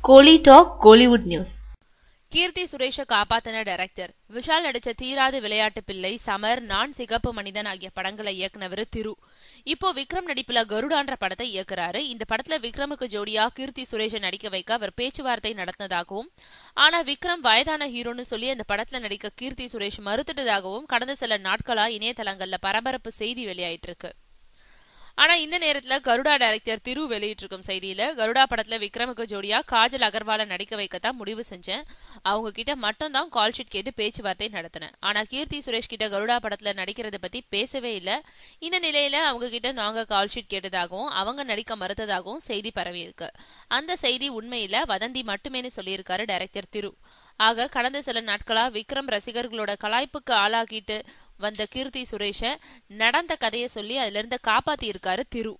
கோலி talk Kollywood news. கீர்த்தி சுரேஷை காப்பாத்தின director Vishal நடிச்ச தீராது விளையாட்டு பிள்ளை, சமர், நான் சிகப்பு மனிதன் ஆகிய படங்களை இயக்குனவர் திரு. இப்போ விக்ரம் நடிப்புல கருடான்ற படத்தை இயக்குறாரு. இந்த படத்துல விக்ரமுக்கு ஜோடியா கீர்த்தி சுரேஷை நடிக்க வைக்க அவர் பேச்சுவார்த்தை நடத்தினதாகவும், ஆனா விக்ரம் வயதான ஹீரோன்னு சொல்லி அந்த படத்துல நடிக்க கீர்த்தி சுரேஷ் மறுத்துட்டதாகவும் கடந்த சில நாட்களா இணையதளங்கள்ல பரபரப்பு செய்தி வெளியாயிட்டு இருக்கு. ஆனா இந்த நேரத்துல கருடா டைரக்டர் திரு வெளியிட்டிருக்கும் செய்தியில, கருடா படத்துல விக்ரமுக்கு ஜோடியா காஜல் அகர்வாலை நடிக்க வைக்கத்தான் முடிவு செஞ்சேன். அவங்க கிட்ட மட்டும் தான் கால் ஷீட் கேட்டு பேச்சுவார்த்தை நடத்தினேன். ஆனா கீர்த்தி சுரேஷ் கிட்ட கருடா படத்துல நடிக்கிறத பத்தி பேசவே இல்ல. இந்த நிலையில அவங்க கிட்ட நாங்க கால் ஷீட் கேட்டதாகவும் அவங்க நடிக்க மறுத்ததாகவும் செய்தி பரவி இருக்கு. அந்த செய்தி உண்மையில வதந்தி மட்டுமேனு சொல்லியிருக்காரு டைரக்டர் திரு. ஆக கடந்த சில நாட்களா விக்ரம் ரசிகர்களோட கலாய்ப்புக்கு ஆளாகிட்டு வந்த கீர்த்தி சுரேஷ நடந்த கதையை சொல்லி அதுல இருந்து காப்பாத்தி இருக்காரு திரு.